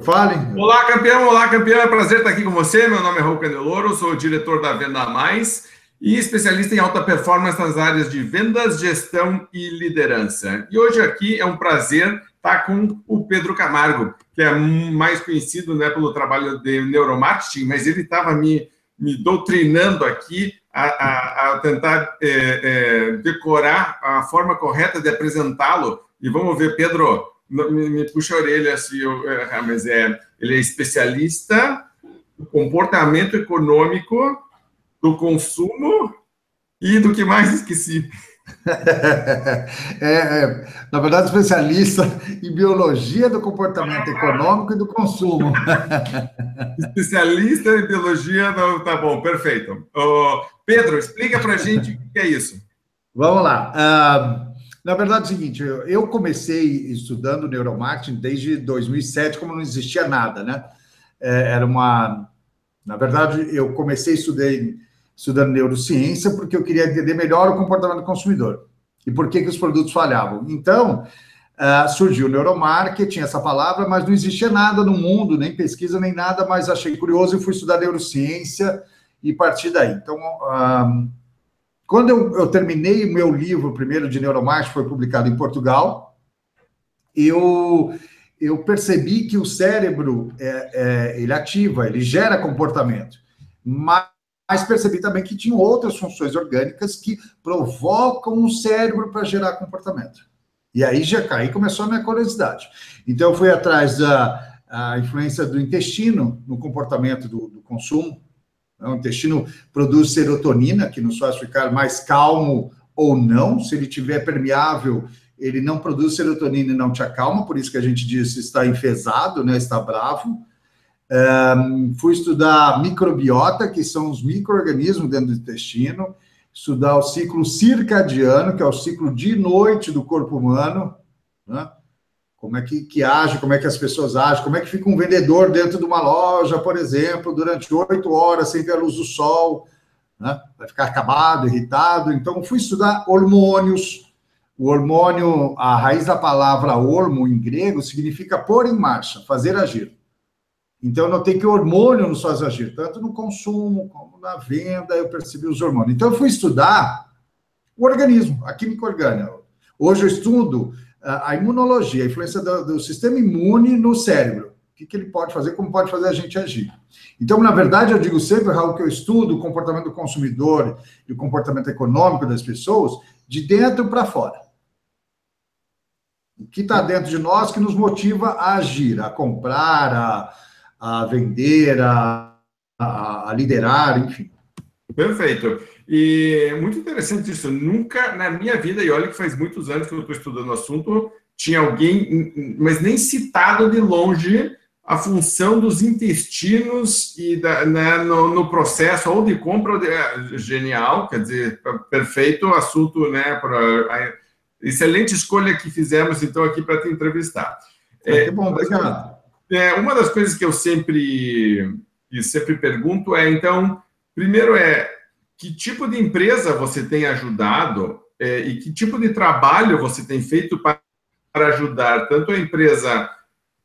Falem. Olá, campeão! Olá, campeão! É um prazer estar aqui com você. Meu nome é Raul Candeloro, sou o diretor da Venda Mais e especialista em alta performance nas áreas de vendas, gestão e liderança. E hoje aqui é um prazer estar com o Pedro Camargo, que é mais conhecido, né, pelo trabalho de neuromarketing, mas ele estava me doutrinando aqui a tentar decorar a forma correta de apresentá-lo. E vamos ver, Pedro, me puxa a orelha se eu errar, mas ele é especialista no comportamento econômico, do consumo e do que mais esqueci. Na verdade, especialista em biologia do comportamento econômico e do consumo. Especialista em biologia, tá bom, perfeito. Pedro, explica para a gente o que é isso. Vamos lá. Na verdade, é o seguinte, eu comecei estudando neuromarketing desde 2007, como não existia nada, né? Na verdade, eu comecei estudando neurociência porque eu queria entender melhor o comportamento do consumidor e por que os produtos falhavam. Então, surgiu o neuromarketing, essa palavra, mas não existia nada no mundo, nem pesquisa, nem nada, mas achei curioso e fui estudar neurociência e parti daí. Então, quando eu terminei o meu livro primeiro de neuromarketing, foi publicado em Portugal, eu percebi que o cérebro, ele ativa, ele gera comportamento, mas percebi também que tinham outras funções orgânicas que provocam o cérebro para gerar comportamento. E aí começou a minha curiosidade. Então, eu fui atrás da influência do intestino no comportamento do consumo. O intestino produz serotonina, que nos faz ficar mais calmo ou não. Se ele estiver permeável, ele não produz serotonina e não te acalma, por isso que a gente diz está enfesado, né? Está bravo. Fui estudar microbiota, que são os micro-organismos dentro do intestino, estudar o ciclo circadiano, que é o ciclo de noite do corpo humano, né? Como é que age, como é que as pessoas agem, como é que fica um vendedor dentro de uma loja, por exemplo, durante 8 horas sem ver a luz do sol, né? Vai ficar acabado, irritado. Então, fui estudar hormônios. O hormônio, a raiz da palavra hormo, em grego, significa pôr em marcha, fazer agir. Então, eu notei que o hormônio nos faz agir, tanto no consumo como na venda, eu percebi os hormônios. Então, eu fui estudar o organismo, a química orgânica. Hoje eu estudo a imunologia, a influência do sistema imune no cérebro. O que ele pode fazer, como pode fazer a gente agir. Então, na verdade, eu digo sempre, Raul, que eu estudo o comportamento do consumidor e o comportamento econômico das pessoas de dentro para fora. O que está dentro de nós que nos motiva a agir, a comprar, a vender, a liderar, enfim. Perfeito. E muito interessante isso. Nunca na minha vida, e olha que faz muitos anos que eu estou estudando o assunto, tinha alguém, mas nem citado de longe, a função dos intestinos e no processo ou de compra ou genial, quer dizer, perfeito assunto, né? Excelente escolha que fizemos, então, aqui para te entrevistar. Que bom, obrigado. Uma das coisas que eu sempre pergunto então, primeiro que tipo de empresa você tem ajudado e que tipo de trabalho você tem feito para ajudar tanto a empresa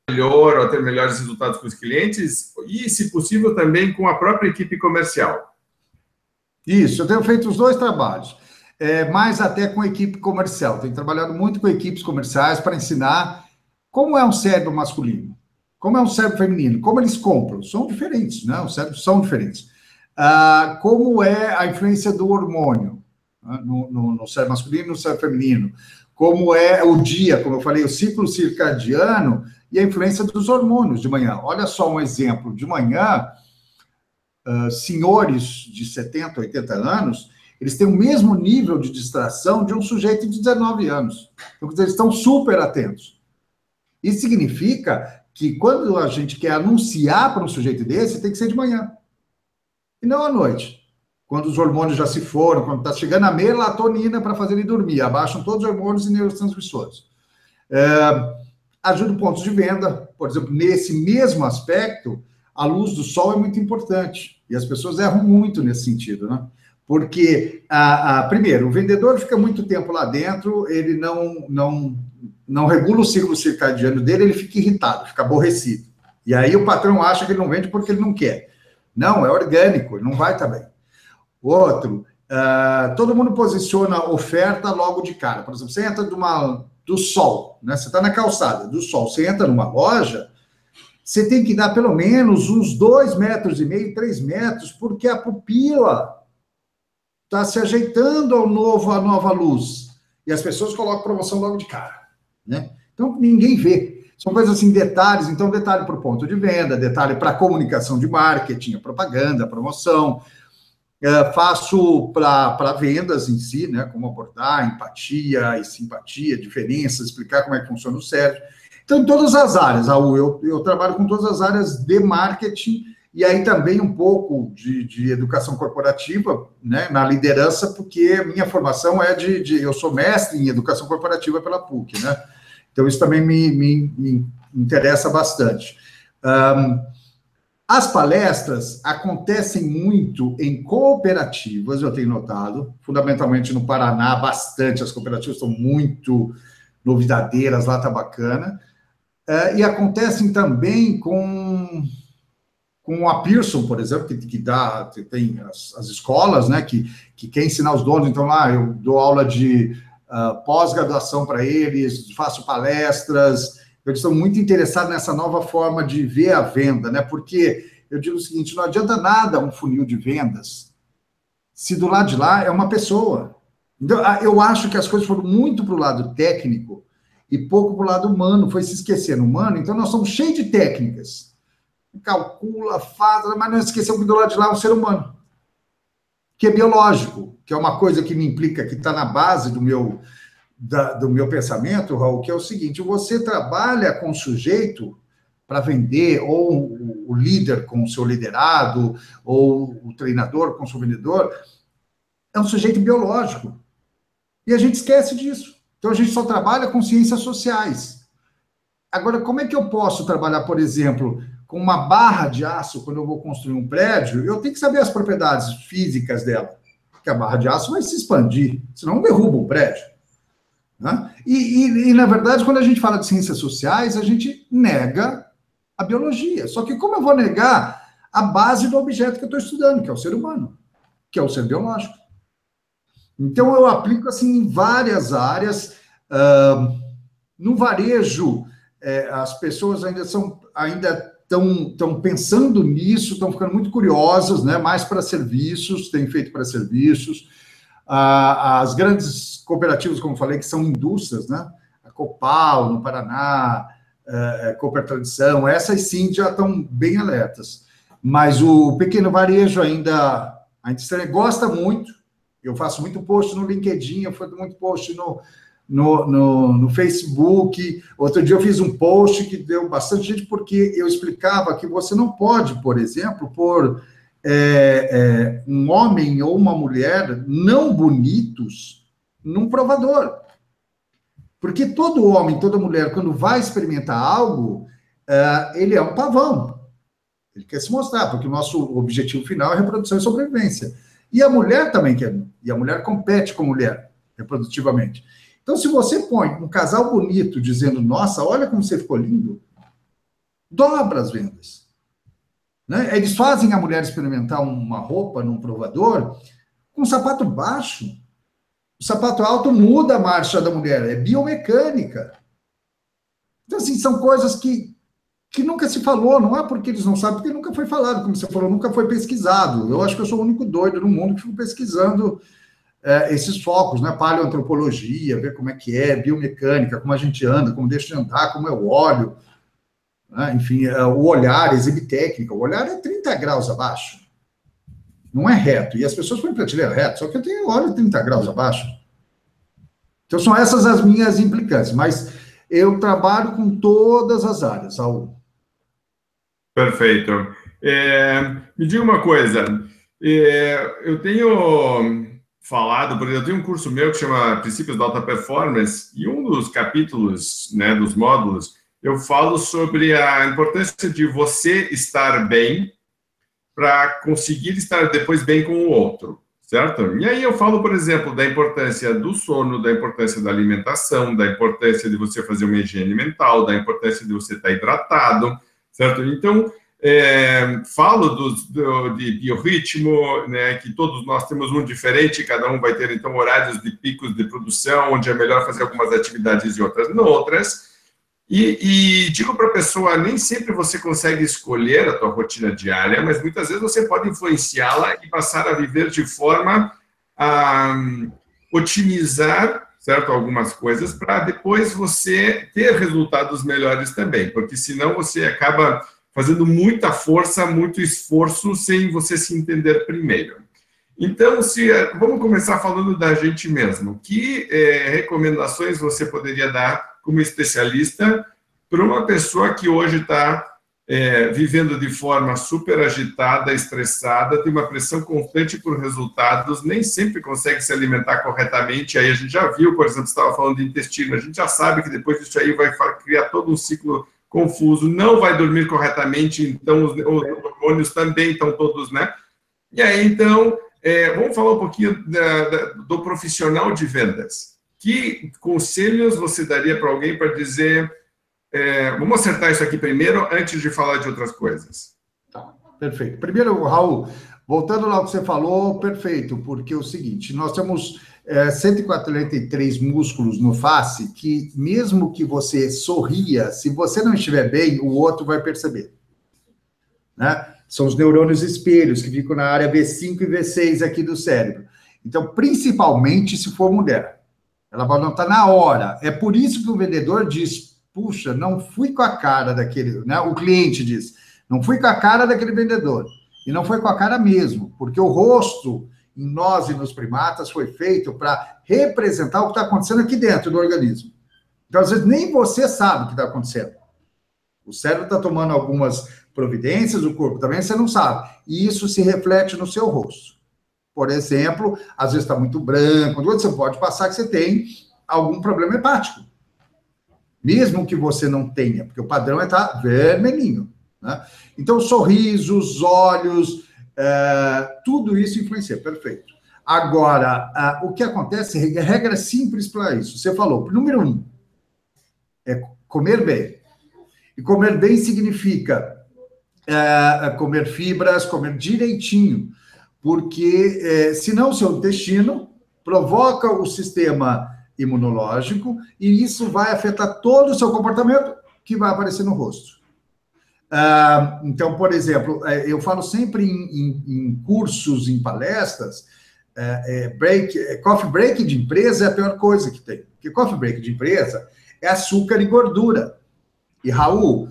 melhor ou a ter melhores resultados com os clientes e, se possível, também com a própria equipe comercial? Isso, eu tenho feito os dois trabalhos. Mais até com a equipe comercial. Tenho trabalhado muito com equipes comerciais para ensinar como é um cérebro masculino, como é um cérebro feminino, como eles compram. São diferentes, né? Os cérebros são diferentes. Como é a influência do hormônio, né? no cérebro masculino e no cérebro feminino. Como é o dia, como eu falei, o ciclo circadiano e a influência dos hormônios de manhã. Olha só um exemplo. De manhã, senhores de 70, 80 anos, eles têm o mesmo nível de distração de um sujeito de 19 anos. Então, eles estão super atentos. Isso significa que quando a gente quer anunciar para um sujeito desse, tem que ser de manhã. E não à noite. Quando os hormônios já se foram, quando está chegando a melatonina para fazer ele dormir. Abaixam todos os hormônios e neurotransmissores. Ajuda pontos de venda. Por exemplo, nesse mesmo aspecto, a luz do sol é muito importante. E as pessoas erram muito nesse sentido, né? Porque, primeiro, o vendedor fica muito tempo lá dentro, ele não regula o ciclo circadiano dele, ele fica irritado, fica aborrecido. E aí o patrão acha que ele não vende porque ele não quer. Não, é orgânico, ele não vai estar bem. Outro, todo mundo posiciona oferta logo de cara. Por exemplo, você entra do sol, né? Você está na calçada do sol, você entra numa loja, você tem que dar pelo menos uns 2,5 metros, 3 metros, porque a pupila está se ajeitando à nova luz. E as pessoas colocam promoção logo de cara, né? Então, ninguém vê. São coisas assim, detalhes. Então, detalhe para o ponto de venda, detalhe para a comunicação de marketing, a propaganda, a promoção. Faço para vendas em si, né? Como abordar, empatia e simpatia, diferenças, explicar como é que funciona o cérebro. Então, em todas as áreas, Raul, eu trabalho com todas as áreas de marketing e aí também um pouco de educação corporativa, né, na liderança, porque minha formação é eu sou mestre em educação corporativa pela PUC, né? Então, isso também me interessa bastante. As palestras acontecem muito em cooperativas, eu tenho notado, fundamentalmente no Paraná, bastante, as cooperativas estão muito novidadeiras, lá está bacana, e acontecem também com a Pearson, por exemplo, que tem as escolas, né, que quer ensinar os donos, então lá eu dou aula de pós-graduação para eles, faço palestras, eles estão muito interessados nessa nova forma de ver a venda, né, porque eu digo o seguinte, não adianta nada um funil de vendas se do lado de lá é uma pessoa. Então, eu acho que as coisas foram muito para o lado técnico e pouco para o lado humano, foi se esquecendo humano, então nós somos cheios de técnicas, calcula, faz, mas não esqueceu que do lado de lá é um ser humano, que é biológico, que é uma coisa que me implica, que está na base do meu pensamento, Raul, que é o seguinte, você trabalha com o sujeito para vender, ou o líder com o seu liderado, ou o treinador com o seu vendedor, é um sujeito biológico, e a gente esquece disso. Então, a gente só trabalha com ciências sociais. Agora, como é que eu posso trabalhar, por exemplo, com uma barra de aço, quando eu vou construir um prédio, eu tenho que saber as propriedades físicas dela, porque a barra de aço vai se expandir, senão derruba o prédio. Né? E, na verdade, quando a gente fala de ciências sociais, a gente nega a biologia. Só que como eu vou negar a base do objeto que eu estou estudando, que é o ser humano, que é o ser biológico? Então, eu aplico assim em várias áreas. No varejo, as pessoas ainda estão pensando nisso, estão ficando muito curiosas, né? Mais para serviços, tem feito para serviços. As grandes cooperativas, como falei, que são indústrias, né? A Copal, no Paraná, Cooper Tradição, essas sim já estão bem alertas. Mas o pequeno varejo ainda gosta muito. Eu faço muito post no LinkedIn, eu faço muito post no Facebook. Outro dia eu fiz um post que deu bastante gente, porque eu explicava que você não pode, por exemplo, pôr um homem ou uma mulher não bonitos num provador. Porque todo homem, toda mulher, quando vai experimentar algo, ele é um pavão. Ele quer se mostrar, porque o nosso objetivo final é reprodução e sobrevivência. E a mulher também quer, e a mulher compete com a mulher, reprodutivamente. Então, se você põe um casal bonito dizendo, nossa, olha como você ficou lindo, dobra as vendas. Né? Eles fazem a mulher experimentar uma roupa num provador com um sapato baixo. O sapato alto muda a marcha da mulher, é biomecânica. Então, assim, são coisas que nunca se falou, não é porque eles não sabem, porque nunca foi falado, como você falou, nunca foi pesquisado. Eu acho que eu sou o único doido no mundo que fico pesquisando esses focos, né? Paleoantropologia, ver como é que é, biomecânica, como a gente anda, como deixa de andar, como eu olho, né? Enfim, o olhar, exibir técnica. O olhar é 30 graus abaixo, não é reto. E as pessoas põem prateleira reto, só que eu tenho olho 30 graus abaixo. Então, são essas as minhas implicâncias, mas eu trabalho com todas as áreas, Saúl. Perfeito. Me diga uma coisa, eu tenho falado, por exemplo, eu tenho um curso meu que chama Princípios da Alta Performance, e um dos capítulos, né, dos módulos, eu falo sobre a importância de você estar bem para conseguir estar depois bem com o outro, certo? E aí eu falo, por exemplo, da importância do sono, da importância da alimentação, da importância de você fazer uma higiene mental, da importância de você estar hidratado, certo? Então, falo de biorritmo, né, que todos nós temos um diferente, cada um vai ter, então, horários de picos de produção, onde é melhor fazer algumas atividades e outras não outras. E digo para a pessoa, nem sempre você consegue escolher a tua rotina diária, mas muitas vezes você pode influenciá-la e passar a viver de forma a otimizar, certo, algumas coisas, para depois você ter resultados melhores também, porque senão você acaba fazendo muita força, muito esforço, sem você se entender primeiro. Então, vamos começar falando da gente mesmo. Que recomendações você poderia dar como especialista para uma pessoa que hoje está vivendo de forma super agitada, estressada, tem uma pressão constante por resultados, nem sempre consegue se alimentar corretamente. Aí a gente já viu, por exemplo, você estava falando de intestino, a gente já sabe que depois disso aí vai criar todo um ciclo confuso, não vai dormir corretamente, então os hormônios também estão todos, né? E aí, então, vamos falar um pouquinho do profissional de vendas. Que conselhos você daria para alguém para dizer, vamos acertar isso aqui primeiro, antes de falar de outras coisas? Tá, perfeito. Primeiro, Raul, voltando lá ao que você falou, perfeito, porque é o seguinte, nós temos 143 músculos no face que, mesmo que você sorria, se você não estiver bem, o outro vai perceber. Né? São os neurônios espelhos, que ficam na área V5 e V6 aqui do cérebro. Então, principalmente se for mulher. Ela vai notar na hora. É por isso que o vendedor diz, puxa, não fui com a cara daquele... Né? O cliente diz, não fui com a cara daquele vendedor. E não foi com a cara mesmo, porque o rosto, em nós e nos primatas, foi feito para representar o que está acontecendo aqui dentro do organismo. Então, às vezes, nem você sabe o que está acontecendo. O cérebro está tomando algumas providências, o corpo também, você não sabe. E isso se reflete no seu rosto. Por exemplo, às vezes está muito branco, você pode passar que você tem algum problema hepático. Mesmo que você não tenha, porque o padrão é estar vermelhinho. Né? Então, sorrisos, olhos, tudo isso influencia, perfeito. Agora, o que acontece, regra simples para isso. Você falou, número 1, é comer bem. E comer bem significa comer fibras, comer direitinho, porque senão o seu intestino provoca o sistema imunológico e isso vai afetar todo o seu comportamento que vai aparecer no rosto. Então, por exemplo, eu falo sempre em cursos, em palestras, coffee break de empresa é a pior coisa que tem, porque coffee break de empresa é açúcar e gordura. E, Raul,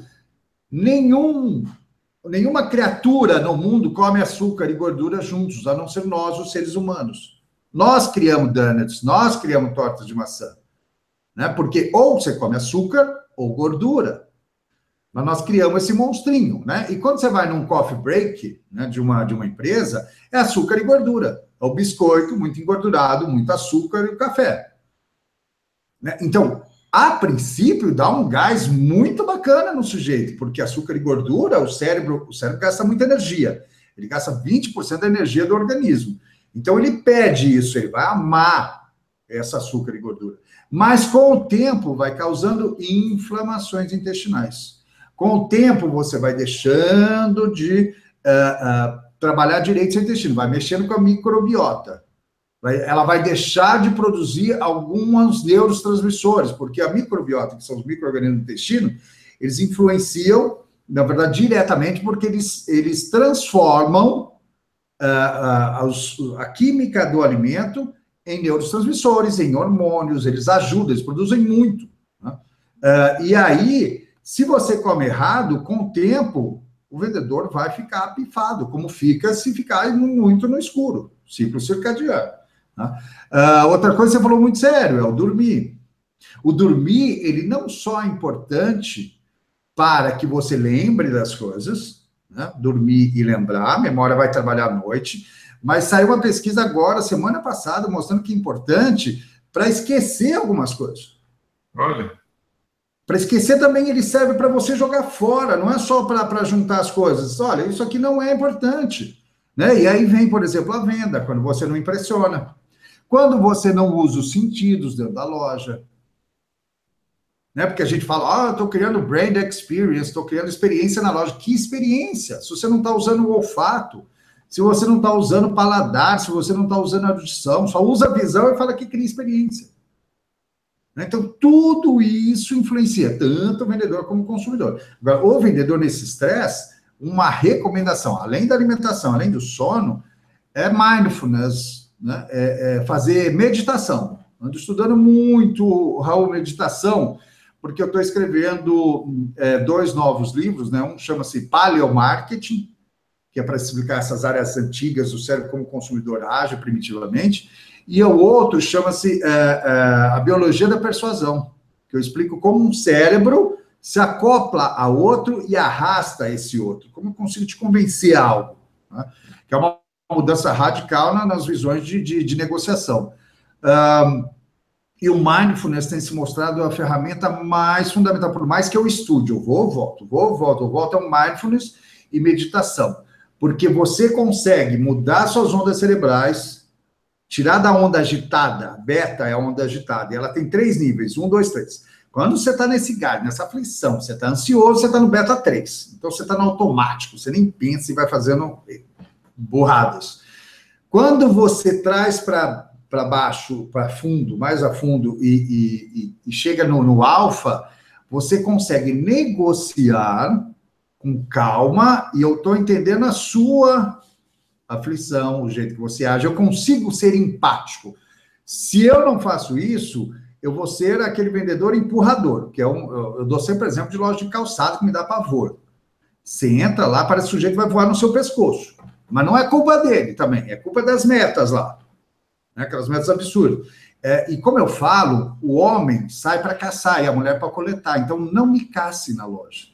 nenhuma criatura no mundo come açúcar e gordura juntos, a não ser nós, os seres humanos. Nós criamos donuts, nós criamos tortas de maçã. Né? Porque ou você come açúcar ou gordura. Mas nós criamos esse monstrinho. Né? E quando você vai num coffee break, né, de uma empresa, é açúcar e gordura. É o biscoito muito engordurado, muito açúcar e o café. Né? Então, a princípio, dá um gás muito bacana no sujeito, porque açúcar e gordura, o cérebro gasta muita energia. Ele gasta 20% da energia do organismo. Então, ele pede isso, ele vai amar esse açúcar e gordura. Mas, com o tempo, vai causando inflamações intestinais. Com o tempo, você vai deixando de trabalhar direito seu intestino, vai mexendo com a microbiota. Ela vai deixar de produzir alguns neurotransmissores, porque a microbiota, que são os micro-organismos do intestino, eles influenciam, na verdade, diretamente, porque eles transformam a química do alimento em neurotransmissores, em hormônios, eles ajudam, eles produzem muito. Né? E aí, se você come errado, com o tempo, o vendedor vai ficar pifado, como fica se ficar muito no escuro, ciclo circadiano. Outra coisa que você falou muito sério, é o dormir. O dormir, ele não só é importante para que você lembre das coisas, né? Dormir e lembrar, a memória vai trabalhar à noite, mas saiu uma pesquisa agora, semana passada, mostrando que é importante para esquecer algumas coisas. Olha. Para esquecer também ele serve para você jogar fora, não é só para juntar as coisas. Olha, isso aqui não é importante. Né? E aí vem, por exemplo, a venda, quando você não impressiona. Quando você não usa os sentidos dentro da loja. né? Porque a gente fala, eu estou criando brand experience, estou criando experiência na loja. Que experiência? Se você não está usando o olfato, se você não está usando o paladar, se você não está usando a audição, só usa a visão e fala que cria experiência. Então, tudo isso influencia, tanto o vendedor como o consumidor. Agora, o vendedor nesse estresse, uma recomendação, além da alimentação, além do sono, é mindfulness, né? Fazer meditação. Ando estudando muito, Raul, meditação, porque eu estou escrevendo 2 novos livros, né? Um chama-se Paleomarketing, que é para explicar essas áreas antigas do cérebro como o consumidor age primitivamente, e o outro chama-se A Biologia da Persuasão, que eu explico como um cérebro se acopla a outro e arrasta esse outro. Como eu consigo te convencer a algo? Né? Que é uma mudança radical nas visões de negociação. E o mindfulness tem se mostrado a ferramenta mais fundamental, por mais que eu estude. Eu volto. É um mindfulness e meditação. Porque você consegue mudar suas ondas cerebrais, tirar da onda agitada, beta é a onda agitada, e ela tem 3 níveis, 1, 2, 3. Quando você está nesse gás, nessa aflição, você está ansioso, você está no beta 3. Então, você está no automático, você nem pensa e vai fazendo burradas. Quando você traz para baixo, para fundo, mais a fundo, e chega no alfa, você consegue negociar com calma, e eu estou entendendo a sua aflição, o jeito que você age, eu consigo ser empático. Se eu não faço isso, eu vou ser aquele vendedor empurrador, que eu dou sempre exemplo de loja de calçado que me dá pavor. Você entra lá, parece que o sujeito vai voar no seu pescoço. Mas não é culpa dele também, é culpa das metas lá. Né? Aquelas metas absurdas. E como eu falo, o homem sai para caçar e a mulher para coletar. Então, não me casse na loja.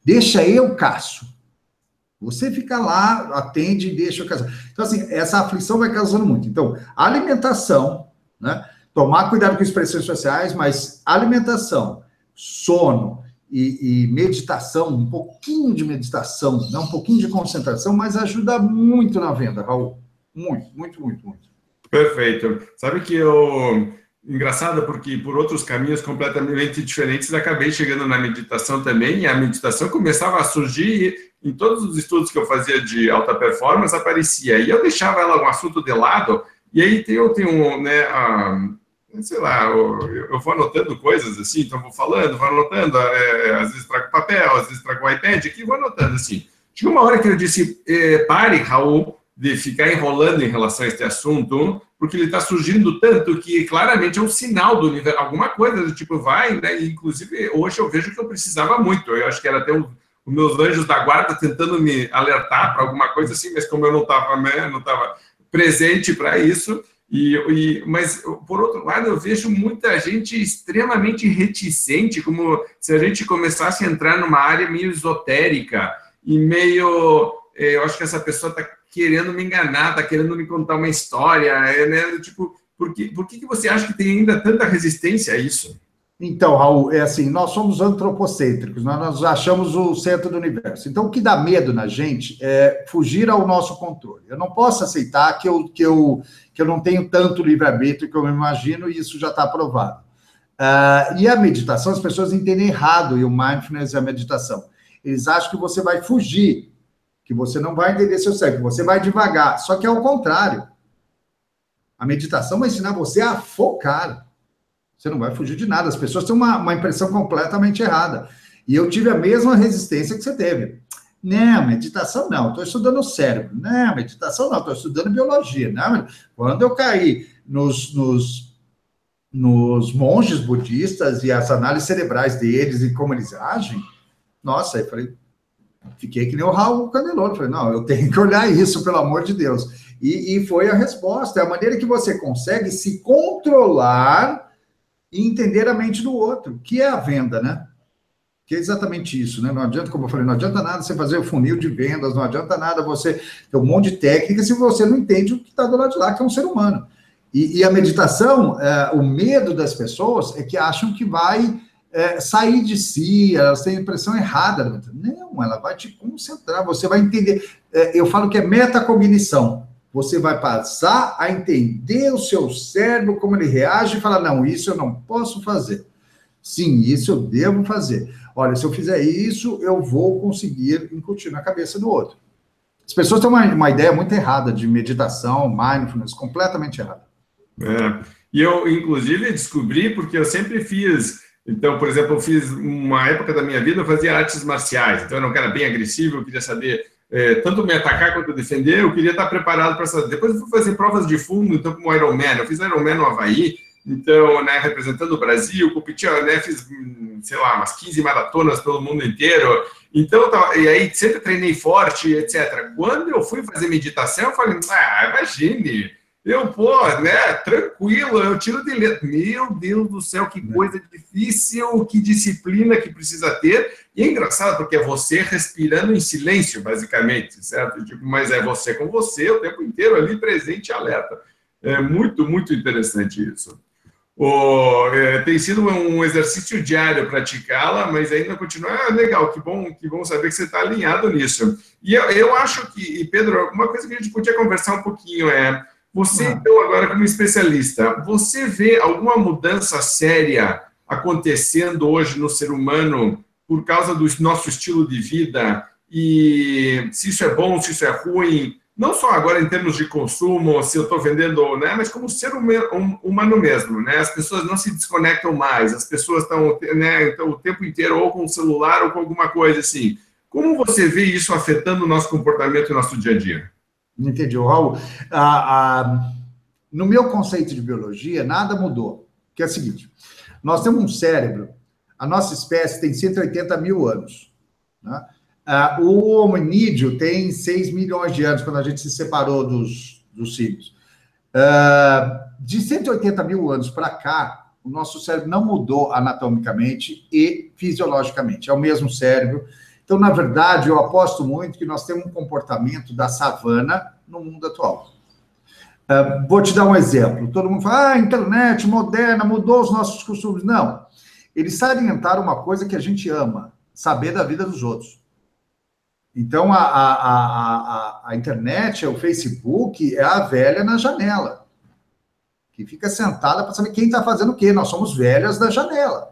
Deixa eu caço. Você fica lá, atende e deixa eu caçar. Então, assim, essa aflição vai causando muito. Então, alimentação, né? Tomar cuidado com expressões sociais, mas alimentação, sono e meditação, um pouquinho de meditação, né? Um pouquinho de concentração, mas ajuda muito na venda, Raul. Muito. Perfeito. Sabe que engraçado, porque por outros caminhos completamente diferentes, acabei chegando na meditação também, e a meditação começava a surgir em todos os estudos que eu fazia de alta performance, aparecia, e eu deixava ela um assunto de lado, e aí eu tenho, né, sei lá, eu vou anotando coisas assim, então vou falando, vou anotando, às vezes trago papel, às vezes trago o iPad aqui, vou anotando assim. Chegou uma hora que eu disse, pare, Raul, de ficar enrolando em relação a este assunto, porque ele está surgindo tanto que claramente é um sinal do universo, alguma coisa do tipo vai, né? Inclusive, hoje eu vejo que eu precisava muito, eu acho que era até os meus anjos da guarda tentando me alertar para alguma coisa assim, mas como eu não estava, né, não estava presente para isso, mas, por outro lado, eu vejo muita gente extremamente reticente, como se a gente começasse a entrar numa área meio esotérica e meio... eu acho que essa pessoa está querendo me enganar, está querendo me contar uma história, né? Tipo, por que você acha que tem ainda tanta resistência a isso? Então, Raul, é assim, nós somos antropocêntricos, nós achamos o centro do universo. Então, o que dá medo na gente é fugir ao nosso controle. Eu não posso aceitar que eu não tenho tanto livre-arbítrio que eu imagino, e isso já está provado. E a meditação, as pessoas entendem errado, e o mindfulness e a meditação. Eles acham que você vai fugir, que você não vai entender seu cérebro, que você vai devagar. Só que é o contrário. A meditação vai ensinar você a focar. Você não vai fugir de nada. As pessoas têm uma impressão completamente errada. E eu tive a mesma resistência que você teve. Não, meditação não, estou estudando o cérebro. Não, meditação não, estou estudando biologia. Não, quando eu caí nos monges budistas e as análises cerebrais deles e como eles agem, nossa, eu falei, fiquei que nem o Raul Candeloro. Falei, não, eu tenho que olhar isso, pelo amor de Deus. E foi a resposta, é a maneira que você consegue se controlar e entender a mente do outro, que é a venda, né? Que é exatamente isso, né? Não adianta, como eu falei, não adianta nada você fazer o funil de vendas, não adianta nada você ter um monte de técnica se você não entende o que está do lado de lá, que é um ser humano. E a meditação, o medo das pessoas é que acham que vai sair de si, elas têm a impressão errada. Não, ela vai te concentrar, você vai entender. Eu falo que é metacognição. Você vai passar a entender o seu cérebro, como ele reage, e falar, não, isso eu não posso fazer. Sim, isso eu devo fazer. Olha, se eu fizer isso, eu vou conseguir incutir na cabeça do outro. As pessoas têm uma ideia muito errada de meditação, mindfulness, completamente errada. E eu, inclusive, descobri porque eu sempre fiz. Então, por exemplo, eu fiz uma época da minha vida, eu fazia artes marciais. Então, eu era um cara bem agressivo, eu queria saber tanto me atacar quanto defender, eu queria estar preparado para essa. Depois eu fui fazer provas de fundo, então, como Ironman. Eu fiz Ironman no Havaí, então, né, representando o Brasil, competia, né, fiz, sei lá, umas 15 maratonas pelo mundo inteiro. Então, e aí sempre treinei forte, etc. Quando eu fui fazer meditação, eu falei, imagine, né, tranquilo, eu tiro de letra. Meu Deus do céu, que coisa difícil, que disciplina que precisa ter. E é engraçado, porque é você respirando em silêncio, basicamente, certo? Tipo, mas é você com você o tempo inteiro ali, presente e alerta. É muito, muito interessante isso. Tem sido um exercício diário praticá-la, mas ainda continua legal, que bom saber que você está alinhado nisso. E eu acho que, Pedro, uma coisa que a gente podia conversar um pouquinho você, então, agora como especialista, você vê alguma mudança séria acontecendo hoje no ser humano por causa do nosso estilo de vida, e se isso é bom, se isso é ruim, não só agora em termos de consumo, se eu estou vendendo, né, mas como ser humano mesmo, né? As pessoas não se desconectam mais, as pessoas estão, né, o tempo inteiro ou com o celular ou com alguma coisa assim. Como você vê isso afetando o nosso comportamento e o nosso dia a dia? Entendi, Raul. No meu conceito de biologia, nada mudou, que é o seguinte, nós temos um cérebro, a nossa espécie tem 180 mil anos, né? O hominídeo tem 6 milhões de anos, quando a gente se separou dos símios. De 180 mil anos para cá, o nosso cérebro não mudou anatomicamente e fisiologicamente, é o mesmo cérebro. Então, na verdade, eu aposto muito que nós temos um comportamento da savana no mundo atual. Vou te dar um exemplo. Todo mundo fala, a internet moderna mudou os nossos costumes. Não. Eles salientaram uma coisa que a gente ama, saber da vida dos outros. Então, a internet, o Facebook, é a velha na janela, que fica sentada para saber quem está fazendo o quê. Nós somos velhas da janela.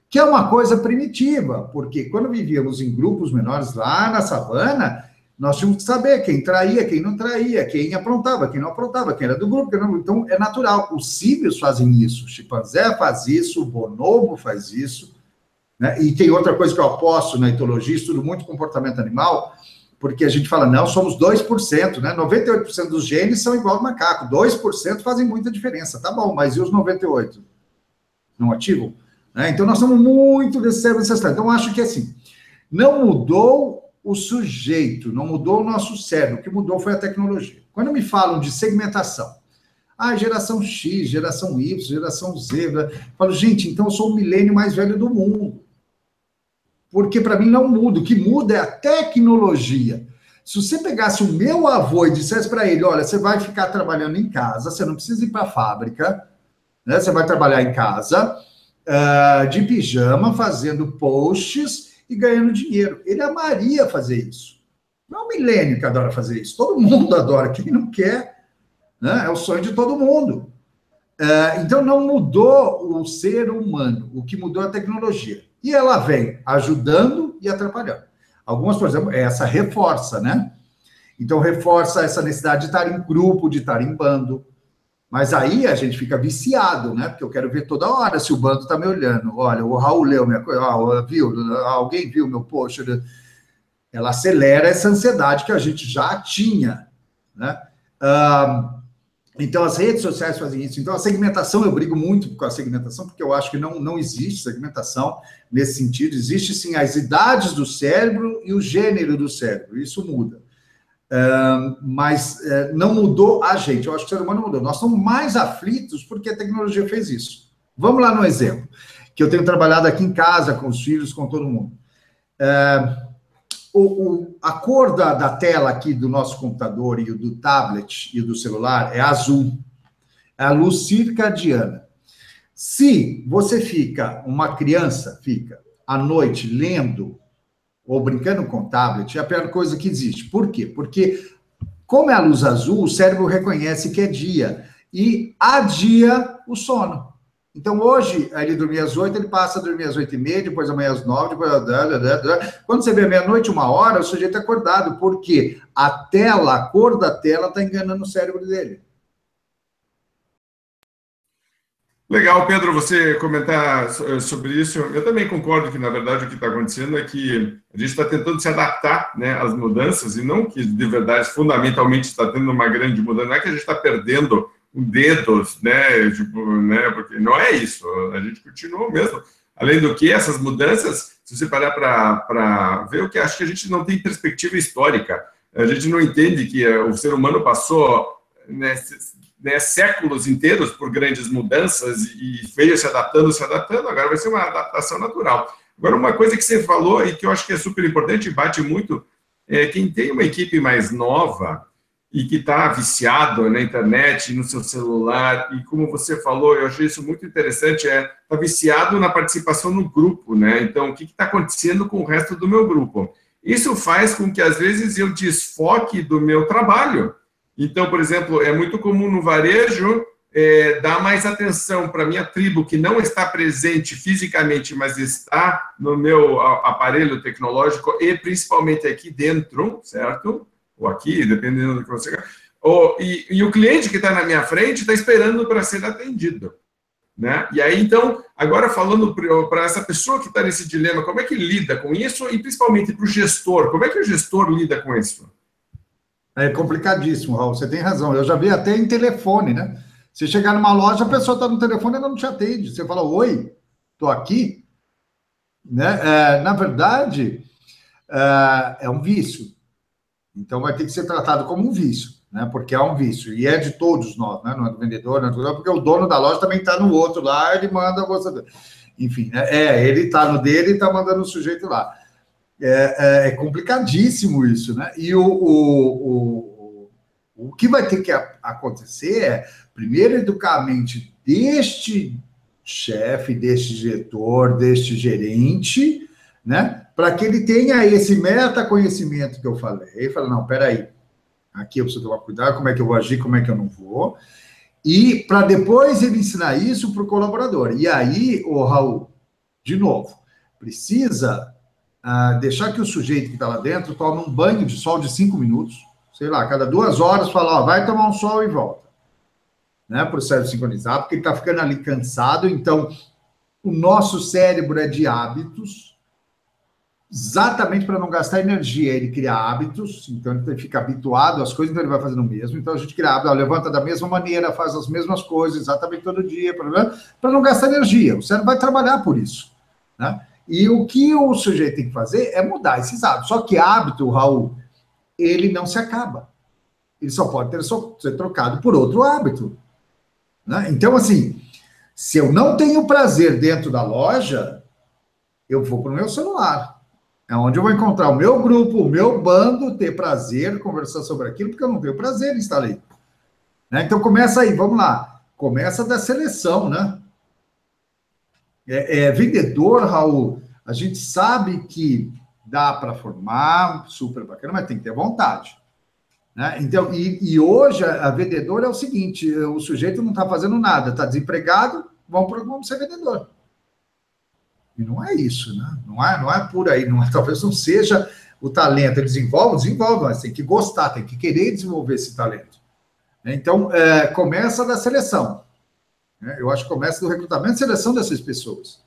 Que é uma coisa primitiva, porque quando vivíamos em grupos menores lá na savana, nós tínhamos que saber quem traía, quem não traía, quem aprontava, quem não aprontava, quem era do grupo, quem não. Então, é natural. Os símios fazem isso, o chimpanzé faz isso, o bonobo faz isso, né? E tem outra coisa que eu aposto na etologia, estudo muito comportamento animal, porque a gente fala, não, somos 2%, né? 98% dos genes são igual ao macaco, 2% fazem muita diferença, tá bom, mas e os 98%? Não ativam? Então, nós somos muito desse cérebro ancestral. Então, eu acho que, assim, não mudou o sujeito, não mudou o nosso cérebro, o que mudou foi a tecnologia. Quando me falam de segmentação, geração X, geração Y, geração Z, eu falo, gente, então eu sou o milênio mais velho do mundo. Porque, para mim, não muda. O que muda é a tecnologia. Se você pegasse o meu avô e dissesse para ele, olha, você vai ficar trabalhando em casa, você não precisa ir para a fábrica, né? Você vai trabalhar em casa, de pijama, fazendo posts e ganhando dinheiro. Ele amaria fazer isso. Não é um milênio que adora fazer isso. Todo mundo adora. Quem não quer, né? É o sonho de todo mundo. Então, não mudou o ser humano. O que mudou é a tecnologia. E ela vem ajudando e atrapalhando. Algumas, por exemplo, essa reforça, né? Então, reforça essa necessidade de estar em grupo, de estar em bando. Mas aí a gente fica viciado, né? Porque eu quero ver toda hora se o bando está me olhando. Olha, o Raul leu minha coisa, alguém viu meu post? Ela acelera essa ansiedade que a gente já tinha, né? Então, as redes sociais fazem isso. Então, a segmentação, eu brigo muito com a segmentação, porque eu acho que não existe segmentação nesse sentido. Existe, sim, as idades do cérebro e o gênero do cérebro. Isso muda. Mas não mudou a gente. Eu acho que o ser humano mudou. Nós estamos mais aflitos porque a tecnologia fez isso. Vamos lá no exemplo, que eu tenho trabalhado aqui em casa, com os filhos, com todo mundo. A cor da tela aqui do nosso computador e do tablet e do celular é azul. É a luz circadiana. Se você uma criança fica à noite lendo ou brincando com o tablet, é a pior coisa que existe. Por quê? Porque, como é a luz azul, o cérebro reconhece que é dia e adia o sono. Então, hoje, ele dormia às 8, ele passa a dormir às 8h30, depois amanhã às 9, depois às... Quando você vê meia-noite, 1h, o sujeito é acordado, porque a cor da tela está enganando o cérebro dele. Legal, Pedro, você comentar sobre isso. Eu também concordo que, na verdade, o que está acontecendo é que a gente está tentando se adaptar, né, às mudanças, e não que, de verdade, fundamentalmente está tendo uma grande mudança. Não é que a gente está perdendo dedos, né, tipo, né, porque não é isso. A gente continua mesmo. Além do que, essas mudanças, se você parar para ver, o que acho que a gente não tem perspectiva histórica. A gente não entende que o ser humano passou, né, séculos inteiros por grandes mudanças e veio se adaptando, agora vai ser uma adaptação natural. Agora, uma coisa que você falou e que eu acho que é super importante e bate muito, é quem tem uma equipe mais nova e que está viciado na internet, no seu celular, e como você falou, eu achei isso muito interessante, está viciado na participação no grupo, né? Então, o que está acontecendo com o resto do meu grupo? Isso faz com que, às vezes, eu desfoque do meu trabalho. Então, por exemplo, é muito comum no varejo dar mais atenção para a minha tribo que não está presente fisicamente, mas está no meu aparelho tecnológico e principalmente aqui dentro, certo? Ou aqui, dependendo do que você quer. E o cliente que está na minha frente está esperando para ser atendido. Né? E aí, então, agora falando para essa pessoa que está nesse dilema, como é que lida com isso? E principalmente para o gestor, como é que o gestor lida com isso? É complicadíssimo, Raul, você tem razão. Eu já vi até em telefone, né? Você chegar numa loja, a pessoa está no telefone e ela não te atende. Você fala, oi, estou aqui. Né? Na verdade, é um vício. Então, vai ter que ser tratado como um vício, né? Porque é um vício. E é de todos nós, né? Não é do vendedor, não é do vendedor, porque o dono da loja também está no outro lá, ele manda você... Enfim, né? Ele está no dele e está mandando o sujeito lá. É complicadíssimo isso, né? E o que vai ter que acontecer é, primeiro, educar a mente deste chefe, deste diretor, deste gerente, né? Para que ele tenha esse metaconhecimento que eu falei. E fala, não, peraí, aqui eu preciso tomar cuidado, como é que eu vou agir, como é que eu não vou. E para depois ele ensinar isso para o colaborador. E aí, Raul, de novo, precisa... deixar que o sujeito que está lá dentro tome um banho de sol de 5 minutos, sei lá, cada 2 horas, fala, ó, vai tomar um sol e volta. Né, para o cérebro sincronizar, porque ele está ficando ali cansado. Então, o nosso cérebro é de hábitos, exatamente para não gastar energia, ele cria hábitos, então ele fica habituado às coisas, então ele vai fazendo o mesmo. Então, a gente cria hábito, levanta da mesma maneira, faz as mesmas coisas, exatamente todo dia, para não gastar energia. O cérebro vai trabalhar por isso, né? E o que o sujeito tem que fazer é mudar esses hábitos. Só que hábito, Raul, ele não se acaba. Ele só pode ser trocado por outro hábito. Né? Então, assim, se eu não tenho prazer dentro da loja, eu vou para o meu celular. É onde eu vou encontrar o meu grupo, o meu bando, ter prazer, conversar sobre aquilo, porque eu não tenho prazer em estar ali. Né? Então, começa aí, vamos lá. Começa da seleção, né? Vendedor, Raul, a gente sabe que dá para formar, super bacana, mas tem que ter vontade. Né? Então, hoje a vendedora é o seguinte, o sujeito não está fazendo nada, está desempregado, vamos ser vendedor. E não é isso, né? Não é por aí, talvez não seja o talento. Ele desenvolve, mas tem que gostar, tem que querer desenvolver esse talento. Então, começa da seleção. Eu acho que começa do recrutamento e seleção dessas pessoas.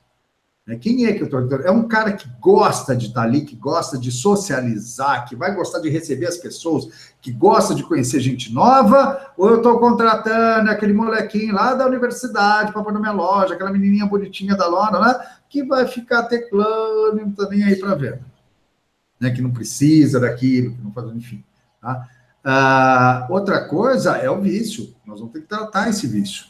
Quem é que eu estou... É um cara que gosta de estar ali, que gosta de socializar, que vai gostar de receber as pessoas, que gosta de conhecer gente nova, ou eu estou contratando aquele molequinho lá da universidade para pôr na minha loja, aquela menininha bonitinha da loja, né, que vai ficar teclando e não está nem aí para ver. Que não precisa daquilo, que não faz... Enfim. Tá? Outra coisa é o vício. Nós vamos ter que tratar esse vício.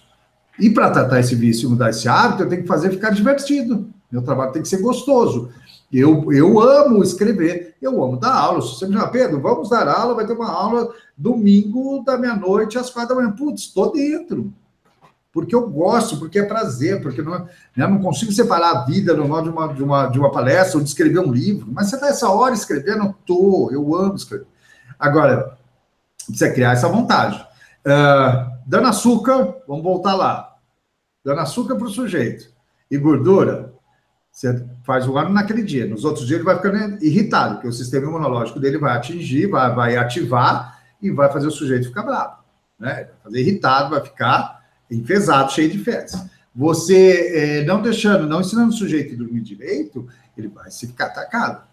E para tratar esse vício e mudar esse hábito, eu tenho que fazer ficar divertido. Meu trabalho tem que ser gostoso. Eu amo escrever, eu amo dar aula. Se você me chama, Pedro, vamos dar aula, vai ter uma aula domingo da meia-noite às 4h. Putz, estou dentro. Porque eu gosto, porque é prazer, porque não consigo separar a vida normal de uma palestra ou de escrever um livro. Mas você está essa hora escrevendo? Eu amo escrever. Agora, precisa criar essa vontade. Dando açúcar, vamos voltar lá. dando açúcar para o sujeito e gordura, você faz o ano naquele dia. Nos outros dias ele vai ficando irritado, porque o sistema imunológico dele vai atingir, vai ativar e vai fazer o sujeito ficar bravo, né? Vai fazer irritado, vai ficar enfesado, cheio de fezes. Você não ensinando o sujeito a dormir direito, ele vai se ficar atacado.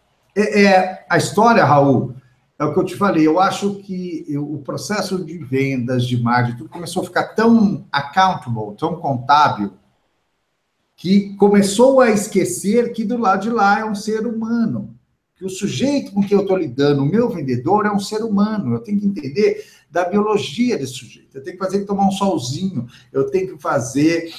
A história, Raul, é o que eu te falei, eu acho que o processo de vendas, de marketing, tudo começou a ficar tão accountable, tão contábil, que começou a esquecer que do lado de lá é um ser humano, que o sujeito com quem eu estou lidando, o meu vendedor, é um ser humano, eu tenho que entender da biologia desse sujeito, eu tenho que fazer ele tomar um solzinho, eu tenho que fazer,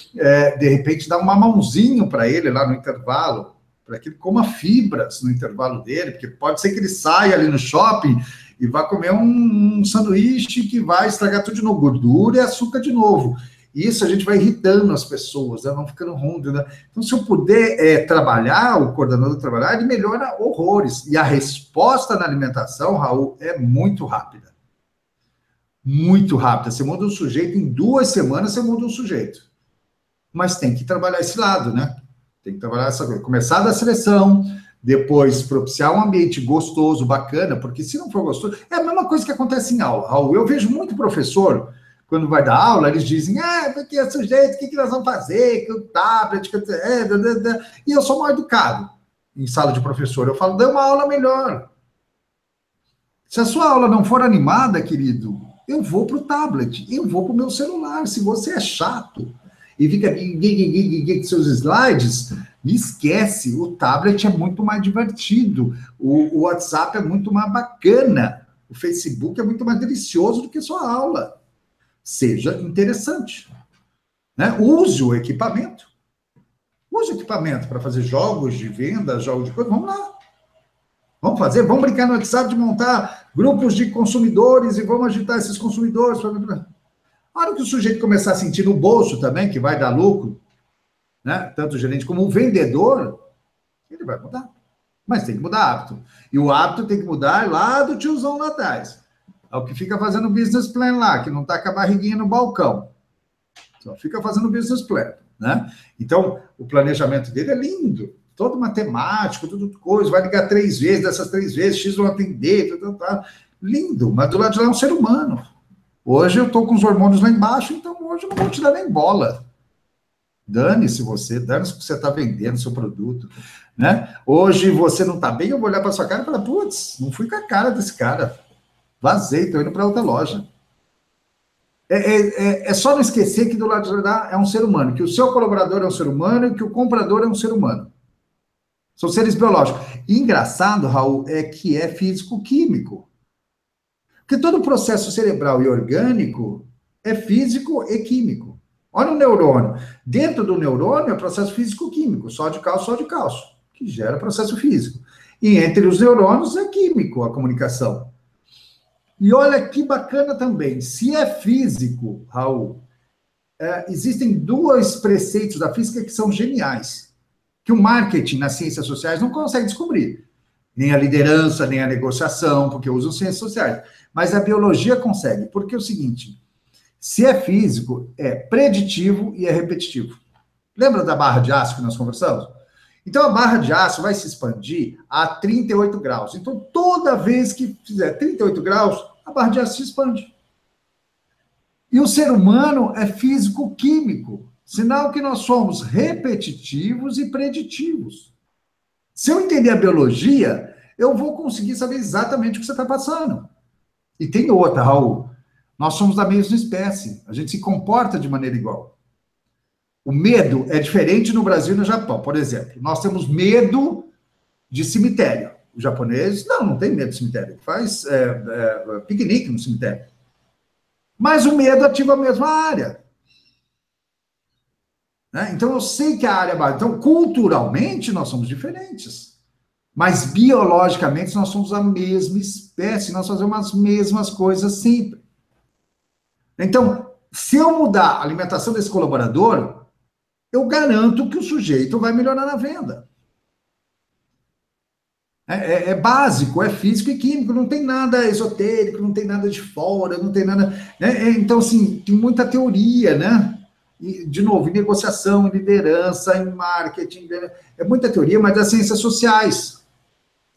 de repente, dar uma mãozinho para ele lá no intervalo, para que ele coma fibras no intervalo dele, porque pode ser que ele saia ali no shopping e vá comer um sanduíche que vai estragar tudo de novo, gordura e açúcar de novo. Isso a gente vai irritando as pessoas, elas vão ficando ruins, né? Então, se eu puder trabalhar, o coordenador trabalhar, ele melhora horrores. E a resposta na alimentação, Raul, é muito rápida. Muito rápida. Você muda um sujeito, em 2 semanas você muda um sujeito. Mas tem que trabalhar esse lado, né? Tem que trabalhar essa coisa. Começar da seleção, depois propiciar um ambiente gostoso, bacana, porque se não for gostoso... É a mesma coisa que acontece em aula, Raul. Eu vejo muito professor... Quando vai dar aula, eles dizem, porque é sujeito, o que nós vamos fazer? Que o tablet, e eu sou mal educado em sala de professor. Eu falo, dê uma aula melhor. Se a sua aula não for animada, querido, eu vou para o tablet, eu vou para o meu celular. Se você é chato e fica com seus slides, me esquece. O tablet é muito mais divertido. O WhatsApp é muito mais bacana. O Facebook é muito mais delicioso do que a sua aula. Seja interessante, né? Use o equipamento. Use o equipamento para fazer jogos de venda, jogos de coisa. Vamos lá. Vamos fazer, vamos brincar no WhatsApp de montar grupos de consumidores e vamos agitar esses consumidores. A hora que o sujeito começar a sentir no bolso também, que vai dar lucro, né? Tanto o gerente como o vendedor, ele vai mudar. Mas tem que mudar hábito. E o hábito tem que mudar lá do tiozão lá atrás. É o que fica fazendo business plan lá, que não está com a barriguinha no balcão. Só fica fazendo business plan, né? Então, o planejamento dele é lindo. Todo matemático, tudo coisa. Vai ligar 3 vezes, dessas 3 vezes, X vão atender, lindo. Mas do lado de lá é um ser humano. Hoje eu estou com os hormônios lá embaixo, então hoje eu não vou te dar nem bola. Dane-se você, dane-se que você está vendendo seu produto, né? Hoje você não está bem, eu vou olhar para sua cara e falar, putz, não fui com a cara desse cara. Vazei, estou indo para outra loja. É só não esquecer que do lado de lá é um ser humano, que o seu colaborador é um ser humano e que o comprador é um ser humano. São seres biológicos. E engraçado, Raul, é que é físico-químico. Porque todo o processo cerebral e orgânico é físico e químico. Olha o neurônio. Dentro do neurônio é processo físico-químico, sódio, cálcio, que gera processo físico. E entre os neurônios é químico a comunicação. E olha que bacana também, se é físico, Raul, existem 2 preceitos da física que são geniais, que o marketing nas ciências sociais não consegue descobrir, nem a liderança, nem a negociação, porque usam ciências sociais, mas a biologia consegue, porque é o seguinte, se é físico, é preditivo e é repetitivo. Lembra da barra de aço que nós conversamos? Então, a barra de aço vai se expandir a 38 graus. Então, toda vez que fizer 38 graus, a barra de aço se expande. E o ser humano é físico-químico, sinal que nós somos repetitivos e preditivos. Se eu entender a biologia, eu vou conseguir saber exatamente o que você está passando. E tem outra, Raul. Nós somos da mesma espécie. A gente se comporta de maneira igual. O medo é diferente no Brasil e no Japão. Por exemplo, nós temos medo de cemitério. O japonês, não tem medo de cemitério. Faz piquenique no cemitério. Mas o medo ativa a mesma área. Né? Então, eu sei que a área... Então, culturalmente, nós somos diferentes. Mas, biologicamente, nós somos a mesma espécie. Nós fazemos as mesmas coisas sempre. Então, se eu mudar a alimentação desse colaborador... eu garanto que o sujeito vai melhorar na venda. É básico, é físico e químico, não tem nada esotérico, não tem nada de fora, não tem nada... Então, assim, tem muita teoria, né? E, de novo, em negociação, em liderança, em marketing, é muita teoria, mas das ciências sociais,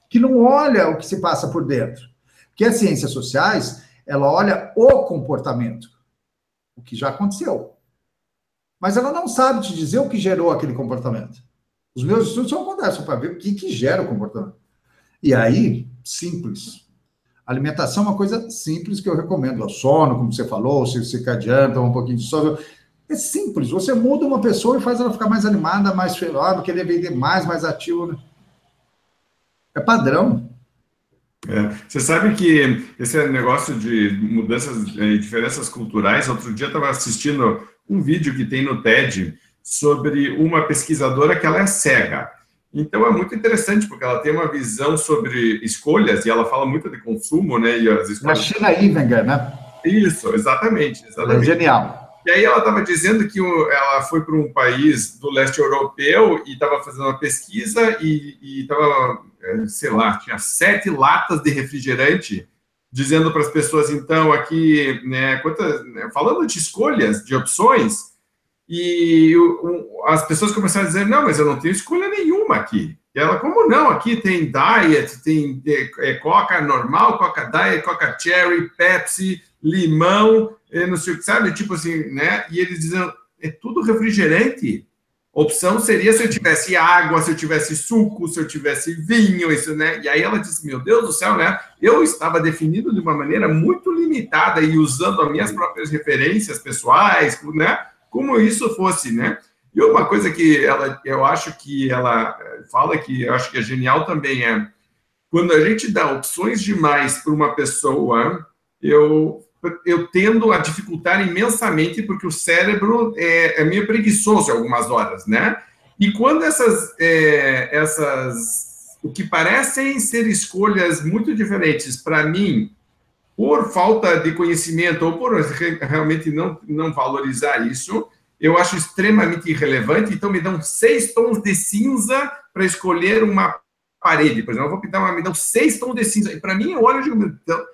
que não olha o que se passa por dentro. Porque as ciências sociais, ela olha o comportamento, o que já aconteceu. Mas ela não sabe te dizer o que gerou aquele comportamento. Os meus estudos só acontecem para ver o que gera o comportamento. E aí, simples. Alimentação é uma coisa simples que eu recomendo. O sono, como você falou, se circadiano, tomar um pouquinho de sono. É simples. Você muda uma pessoa e faz ela ficar mais animada, mais feroz, querer vender mais ativo. Né? É padrão. Você sabe que esse negócio de mudanças e diferenças culturais, outro dia eu estava assistindo um vídeo que tem no TED sobre uma pesquisadora que ela é cega. Então é muito interessante, porque ela tem uma visão sobre escolhas, e ela fala muito de consumo, né? E as escolhas... Na China Iyengar, né? Isso, exatamente. É genial. E aí ela estava dizendo que ela foi para um país do leste europeu e estava fazendo uma pesquisa e estava, sei lá, tinha 7 latas de refrigerante, dizendo para as pessoas, então, aqui, né, falando de escolhas, de opções, e as pessoas começaram a dizer, não, mas eu não tenho escolha nenhuma aqui. E ela, como não? Aqui tem diet, tem Coca normal, Coca diet, Coca cherry, Pepsi, limão, não sei o que, sabe? Tipo assim, né? E eles dizem, é tudo refrigerante. Opção seria se eu tivesse água, se eu tivesse suco, se eu tivesse vinho, isso, né? E aí ela disse, meu Deus do céu, né? Eu estava definido de uma maneira muito limitada e usando as minhas próprias referências pessoais, né? Como isso fosse, né? E uma coisa que eu acho que ela fala, que eu acho que é genial também, é quando a gente dá opções demais para uma pessoa, eu tendo a dificultar imensamente, porque o cérebro é meio preguiçoso algumas horas, né? E quando o que parecem ser escolhas muito diferentes para mim, por falta de conhecimento ou por realmente não valorizar isso, eu acho extremamente irrelevante. Então, me dão 6 tons de cinza para escolher uma parede. Por exemplo, eu vou pintar me dão 6 tons de cinza. E para mim, eu olho e digo, então,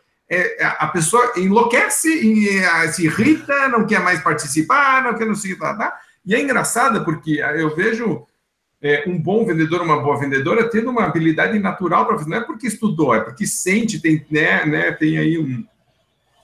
a pessoa enlouquece, se irrita, não quer mais participar, não quer não sei o que, tá? E é engraçado porque eu vejo um bom vendedor, uma boa vendedora, tendo uma habilidade natural para fazer, não é porque estudou, é porque sente, tem aí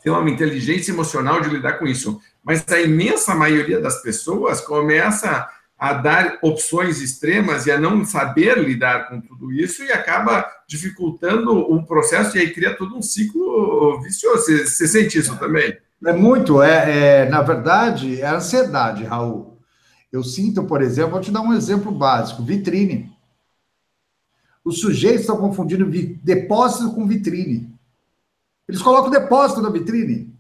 tem uma inteligência emocional de lidar com isso. Mas a imensa maioria das pessoas começa a dar opções extremas e a não saber lidar com tudo isso e acaba dificultando o processo e aí cria todo um ciclo vicioso. Você sente isso também? É muito. Na verdade, é ansiedade, Raul. Eu sinto, por exemplo, vou te dar um exemplo básico, vitrine. Os sujeitos estão confundindo depósito com vitrine. Eles colocam depósito na vitrine.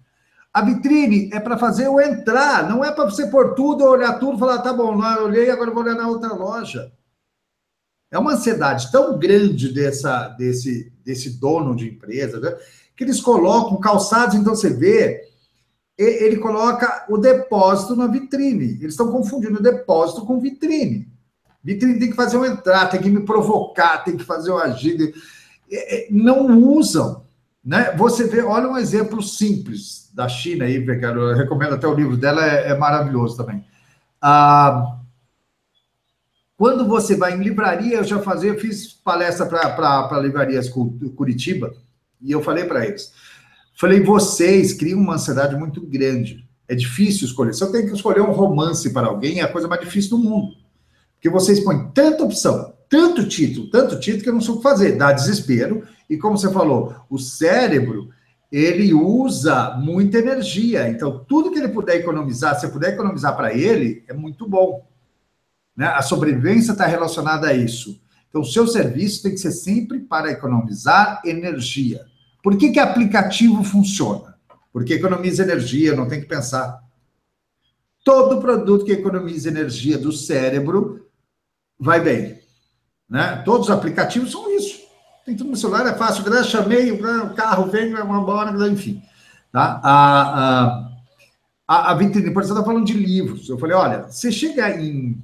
A vitrine é para fazer eu entrar, não é para você pôr tudo, olhar tudo e falar, tá bom, eu olhei, agora eu vou olhar na outra loja. É uma ansiedade tão grande desse dono de empresa, né, que eles colocam calçados, então você vê, ele coloca o depósito na vitrine. Eles estão confundindo o depósito com vitrine. Vitrine tem que fazer eu entrar, tem que me provocar, tem que fazer eu agir. Não usam. Né? Você vê, olha um exemplo simples da China aí, eu recomendo até o livro dela, é maravilhoso também. Quando você vai em livraria, eu fiz palestra para livrarias Curitiba, e eu falei para eles, vocês criam uma ansiedade muito grande, é difícil escolher, se eu tenho que escolher um romance para alguém, é a coisa mais difícil do mundo, porque vocês põem tanta opção, tanto título, que eu não sei o que fazer, dá desespero, e como você falou, o cérebro, ele usa muita energia, então tudo que ele puder economizar, se puder economizar para ele, é muito bom. Né? A sobrevivência está relacionada a isso. Então, o seu serviço tem que ser sempre para economizar energia. Por que aplicativo funciona? Porque economiza energia, não tem que pensar. Todo produto que economiza energia do cérebro vai bem. Né? Todos os aplicativos são isso. Tem tudo no celular, é fácil. Chamei, o carro vem, vai embora, enfim. Tá? A vitrine, por exemplo, você está falando de livros. Eu falei, olha, você chega em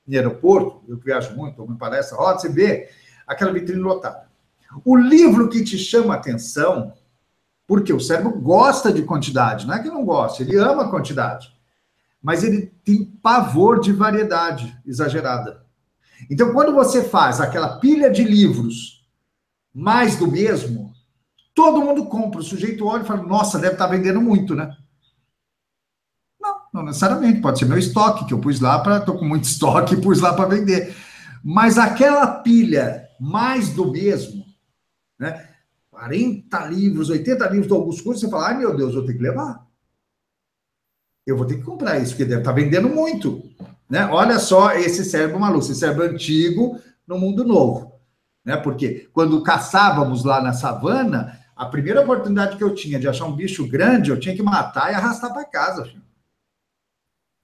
aeroporto, eu viajo muito, me parece, você vê aquela vitrine lotada. O livro que te chama a atenção, porque o cérebro gosta de quantidade, não é que não gosta, ele ama a quantidade. mas ele tem pavor de variedade exagerada. Então, quando você faz aquela pilha de livros mais do mesmo, todo mundo compra. O sujeito olha e fala, nossa, deve estar vendendo muito, né? Não necessariamente, pode ser meu estoque, que eu pus lá estou com muito estoque e pus lá para vender. Mas aquela pilha mais do mesmo, né? 40 livros, 80 livros do Augusto Cury, você fala, ai meu Deus, eu vou ter que levar. Eu vou ter que comprar isso, porque deve estar vendendo muito. Né? Olha só esse cérebro maluco, esse cérebro antigo no mundo novo. Né? Porque quando caçávamos lá na savana, a primeira oportunidade que eu tinha de achar um bicho grande, eu tinha que matar e arrastar para casa. Filho.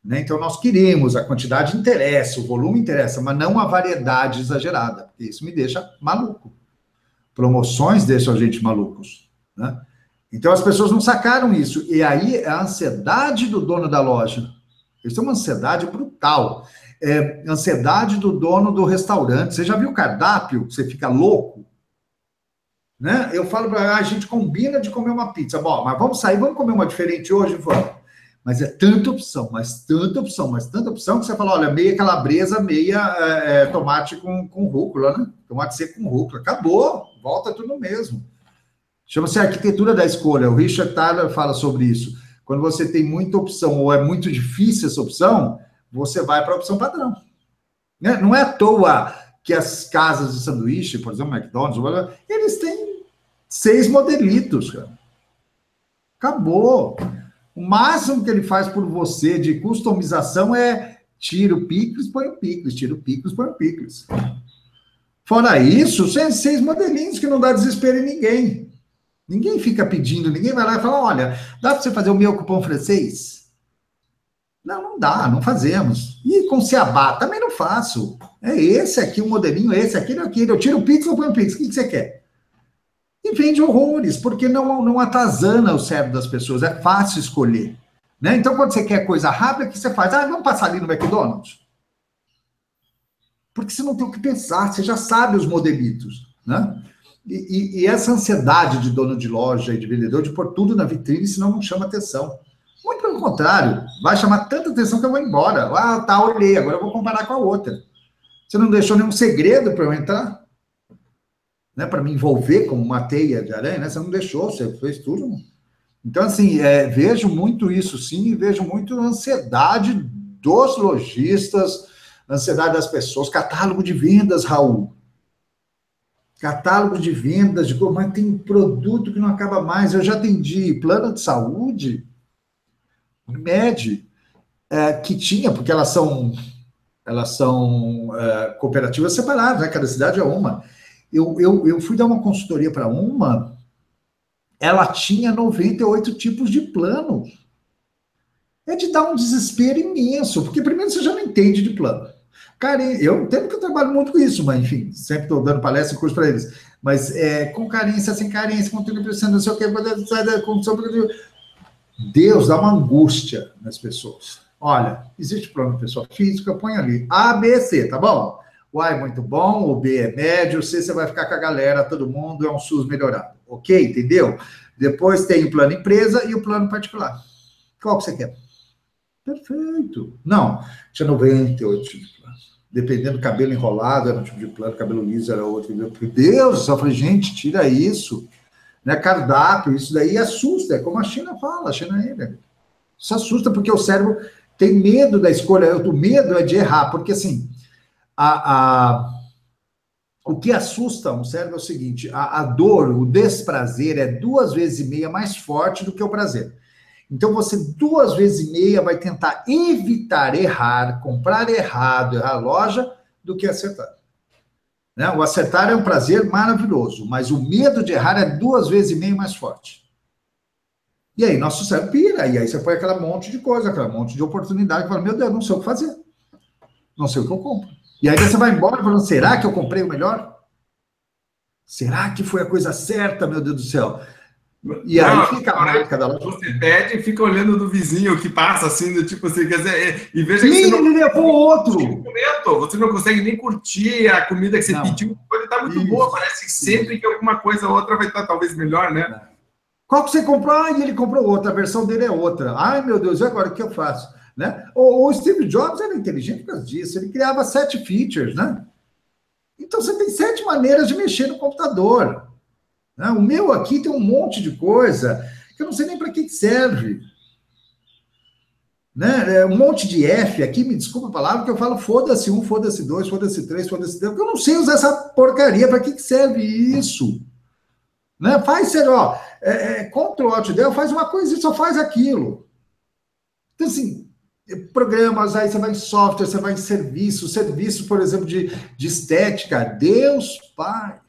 Né? Então, nós queremos, a quantidade interessa, o volume interessa, mas não a variedade exagerada, porque isso me deixa maluco. Promoções deixam a gente malucos. Né? Então, as pessoas não sacaram isso. E aí, é a ansiedade do dono da loja. Isso é uma ansiedade brutal. É ansiedade do dono do restaurante. Você já viu o cardápio? Você fica louco? Né? Eu falo para a gente combina de comer uma pizza. Bom, mas vamos sair, vamos comer uma diferente hoje? Vamos. Mas é tanta opção, mas tanta opção, mas tanta opção que você fala, olha, meia calabresa, meia tomate com rúcula, né? Tomate seco com rúcula. Acabou, volta tudo no mesmo. Chama-se arquitetura da escolha. O Richard Thaler fala sobre isso. Quando você tem muita opção ou é muito difícil essa opção, você vai para a opção padrão. Né? Não é à toa que as casas de sanduíche, por exemplo, McDonald's, eles têm 6 modelitos, cara. Acabou. O máximo que ele faz por você de customização é tira o picles, põe o picles, tira o picles, põe o picles. Fora isso, são 6 modelinhos que não dá desespero em ninguém. Ninguém fica pedindo, ninguém vai lá e fala, olha, dá para você fazer o meu com pão francês? Não, não dá, não fazemos. E com ciabá, também não faço. É esse aqui, o modelinho, esse, aquele, aquele. Eu tiro o pix ou põe o pix. O que você quer? E vende horrores, porque não atazana o cérebro das pessoas. É fácil escolher. Né? Então, quando você quer coisa rápida, o que você faz? Ah, vamos passar ali no McDonald's? Porque você não tem o que pensar, você já sabe os modelitos. Né? E essa ansiedade de dono de loja e de vendedor de pôr tudo na vitrine, senão não chama atenção. Muito pelo contrário, vai chamar tanta atenção que eu vou embora. Ah, tá, olhei, agora eu vou comparar com a outra. Você não deixou nenhum segredo para eu entrar? Né, para me envolver como uma teia de aranha, né? Você não deixou, você fez tudo. Então, assim, vejo muito isso, sim, e vejo muito ansiedade dos lojistas, ansiedade das pessoas, catálogo de vendas, Raul. Catálogo de vendas, mas tem produto que não acaba mais. Eu já atendi plano de saúde, Unimed, que tinha, porque elas são cooperativas separadas, né? Cada cidade é uma. Eu fui dar uma consultoria para uma, ela tinha 98 tipos de plano. É de dar um desespero imenso, porque primeiro você já não entende de plano. Cara, eu entendo que eu trabalho muito com isso, mas enfim, sempre estou dando palestra e curso para eles. Mas com carência, sem carência, com tudo precisando, não sei o que, Deus dá uma angústia nas pessoas. Olha, existe plano de pessoa física, põe ali A, B, C, tá bom? O A é muito bom, o B é médio, o C você vai ficar com a galera, todo mundo, é um SUS melhorado. Ok? Entendeu? Depois tem o plano empresa e o plano particular. Qual que você quer? Perfeito. Não, tinha 98 tipos de plano. Dependendo do cabelo enrolado, era um tipo de plano, cabelo liso era outro. Meu Deus, eu falei, gente, tira isso. Né? Cardápio, isso daí assusta, é como a China fala, a China é. Isso assusta porque o cérebro tem medo da escolha, o medo é de errar, porque assim, o que assusta um cérebro é o seguinte, a dor, o desprazer é 2,5 vezes mais forte do que o prazer. Então, você 2,5 vezes vai tentar evitar errar, comprar errado, errar a loja, do que acertar. Né? O acertar é um prazer maravilhoso, mas o medo de errar é 2,5 vezes mais forte. E aí, nosso cérebro pira, e aí você põe aquela monte de coisa, aquela monte de oportunidade, e fala, meu Deus, não sei o que fazer. Não sei o que eu compro. E aí você vai embora falando, será que eu comprei o melhor? Será que foi a coisa certa, meu Deus do céu? E aí fica a marca da loja. Você pede e fica olhando do vizinho que passa assim, do tipo assim, quer dizer, e veja que você não levou outro. Você não consegue nem curtir a comida que você pediu, pode estar muito boa, parece que sempre que alguma coisa ou outra vai estar talvez melhor, né? Qual que você comprou? Ah, e ele comprou outra, a versão dele é outra. Ai, meu Deus, e agora o que eu faço? né? O Steve Jobs era inteligente por causa disso, ele criava 7 features, né? Então, você tem 7 maneiras de mexer no computador. Né? O meu aqui tem um monte de coisa que eu não sei nem para que serve. Né? Um monte de F aqui, me desculpa a palavra, que eu falo foda-se 1, foda-se 2, foda-se 3, foda-se 10, porque eu não sei usar essa porcaria, para que serve isso? Né? Faz, ó, Ctrl Alt Del, faz uma coisa e só faz aquilo. Então, assim, programas, aí você vai em software, você vai em serviço, por exemplo, de estética. Deus, pai.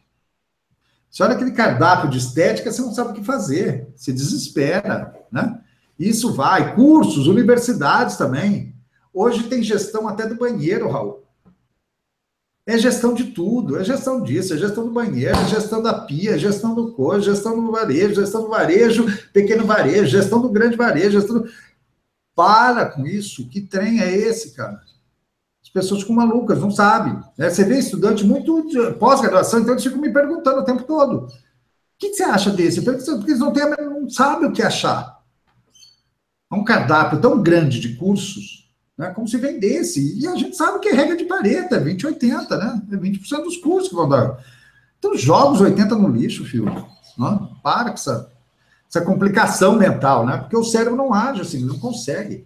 Você olha aquele cardápio de estética, você não sabe o que fazer. Se desespera, né? Isso vai. Cursos, universidades também. Hoje tem gestão até do banheiro, Raul. É gestão de tudo. É gestão disso, é gestão do banheiro, é gestão da pia, é gestão do coisa, gestão do varejo, pequeno varejo, gestão do grande varejo, gestão do... Para com isso. Que trem é esse, cara? As pessoas ficam malucas, não sabem. Né? Você vê estudante muito pós-graduação, então eles ficam me perguntando o tempo todo. O que você acha desse? Porque eles não sabem o que achar. É um cardápio tão grande de cursos, né, como se vendesse. E a gente sabe que é regra de Pareto, é 20-80, né? É 20% dos cursos que vão dar. Então, joga os 80 no lixo, filho. Não? Para com essa complicação mental, né? Porque o cérebro não age assim, não consegue.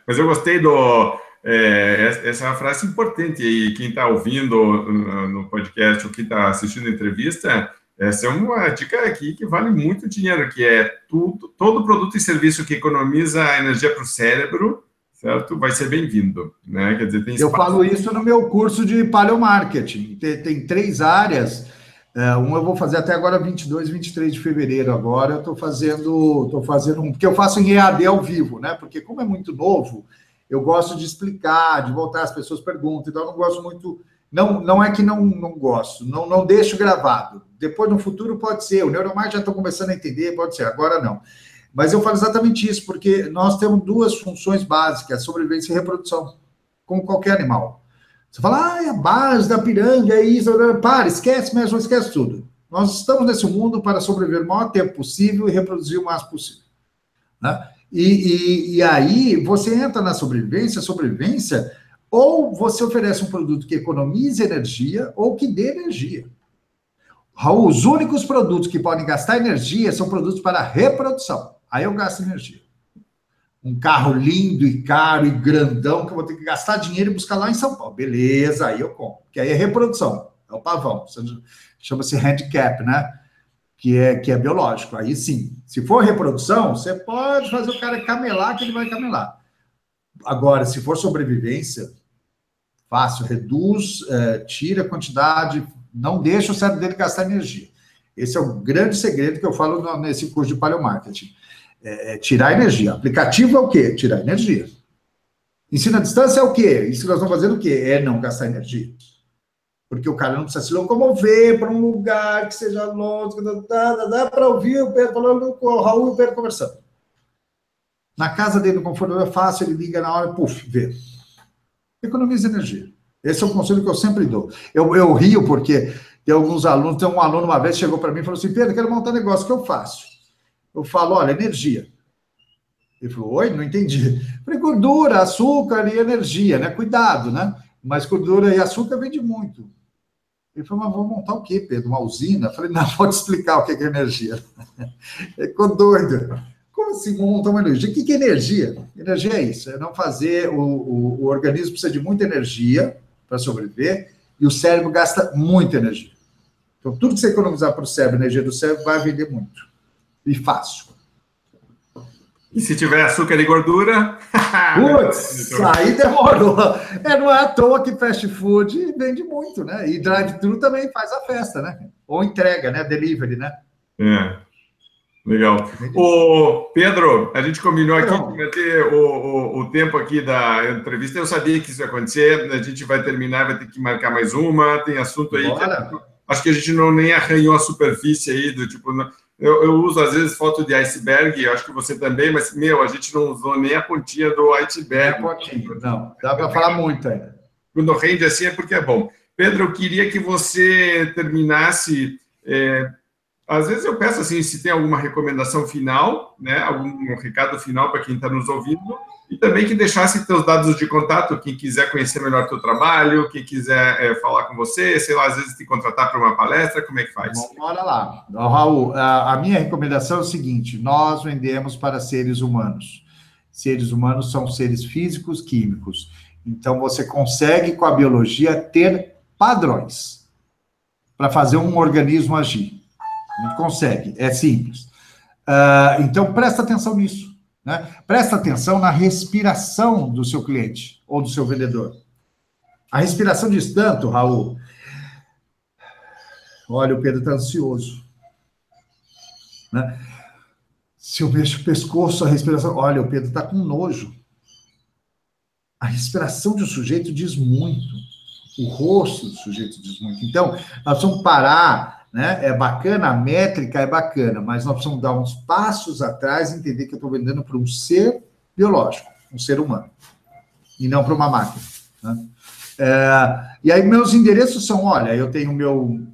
Mas eu gostei essa é uma frase importante, e quem está ouvindo no podcast ou quem está assistindo a entrevista, essa é uma dica aqui que vale muito dinheiro, que é todo produto e serviço que economiza energia para o cérebro, certo? Vai ser bem-vindo, né? Quer dizer, eu falo isso no meu curso de paleomarketing. Tem 3 áreas. Eu vou fazer até agora 22, 23 de fevereiro. Agora eu estou fazendo porque eu faço em EAD ao vivo, né? Porque como é muito novo, eu gosto de explicar, de voltar, as pessoas perguntam, então eu não gosto muito, não é que não gosto, não deixo gravado. Depois, no futuro, pode ser, o Neuromar já estou começando a entender, pode ser, agora não. Mas eu falo exatamente isso, porque nós temos 2 funções básicas, sobrevivência e reprodução, como qualquer animal. Você fala, é a base da pirâmide, é isso, para, esquece mesmo, esquece tudo. Nós estamos nesse mundo para sobreviver o maior tempo possível e reproduzir o máximo possível. Né? E aí, você entra na sobrevivência, ou você oferece um produto que economize energia ou que dê energia. Raul, os únicos produtos que podem gastar energia são produtos para reprodução. Aí eu gasto energia. Um carro lindo e caro e grandão que eu vou ter que gastar dinheiro e buscar lá em São Paulo. Beleza, aí eu compro. Que aí é reprodução, é o pavão. Chama-se handicap, né? Que é biológico. Aí sim, se for reprodução, você pode fazer o cara camelar, que ele vai camelar. Agora, se for sobrevivência, fácil, reduz, tira a quantidade, não deixa o cérebro dele gastar energia. Esse é o grande segredo que eu falo nesse curso de paleomarketing. Tirar energia. Aplicativo é o quê? Tirar energia. Ensino à distância é o quê? Isso que nós estamos fazendo o quê? É não gastar energia. Porque o cara não precisa se locomover para um lugar que seja longe, dá para ouvir o Pedro falando com o Raul e o Pedro conversando. Na casa dele, no conforto, é fácil, ele liga na hora, puf, vê. Economiza energia. Esse é o conselho que eu sempre dou. Eu rio porque tem alguns alunos, tem um aluno uma vez chegou para mim e falou assim, Pedro, eu quero montar um negócio, o que eu faço? Eu falo, olha, energia. Ele falou, oi, não entendi. Eu falei, gordura, açúcar e energia, né? Cuidado, né? Mas gordura e açúcar vende muito. Ele falou, mas vou montar o quê, Pedro? Uma usina? Eu falei, não, pode explicar o que é energia. Ele ficou doido. Como assim, vou montar uma energia? O que é energia? Energia é isso, é não fazer... O organismo precisa de muita energia para sobreviver e o cérebro gasta muita energia. Então, tudo que você economizar para o cérebro, a energia do cérebro, vai vender muito. E fácil. E se tiver açúcar e gordura... Putz, aí demorou. Não é à toa que fast food vende muito, né? E drive-thru também faz a festa, né? Ou entrega, né? Delivery, né? Legal. Ô, Pedro, a gente combinou aqui de manter o tempo aqui da entrevista. Eu sabia que isso ia acontecer. A gente vai terminar, vai ter que marcar mais uma. Tem assunto aí. Acho que a gente nem arranhou a superfície aí do tipo... Eu uso, às vezes, foto de iceberg, acho que você também, mas, a gente não usou nem a pontinha do iceberg. Não, dá para falar muito ainda. Quando rende assim é porque é bom. Pedro, eu queria que você terminasse às vezes eu peço assim, se tem alguma recomendação final, né, algum recado final para quem está nos ouvindo, e também que deixasse teus dados de contato, quem quiser conhecer melhor teu trabalho, quem quiser falar com você, sei lá, às vezes te contratar para uma palestra, como é que faz? Bora lá. Raul, a minha recomendação é o seguinte: nós vendemos para seres humanos. Seres humanos são seres físicos, químicos. Então, você consegue, com a biologia, ter padrões para fazer um organismo agir. A gente consegue, é simples. Então, presta atenção nisso, né? Presta atenção na respiração do seu cliente ou do seu vendedor. A respiração diz tanto, Raul. Olha, o Pedro está ansioso, né? Se eu mexo o pescoço, a respiração... Olha, o Pedro está com nojo. A respiração de um sujeito diz muito. O rosto do sujeito diz muito. Então, nós precisamos parar, né? É bacana, a métrica é bacana, mas nós precisamos dar uns passos atrás e entender que eu estou vendendo para um ser biológico, um ser humano, e não para uma máquina, né? E aí, meus endereços são, olha, eu tenho meu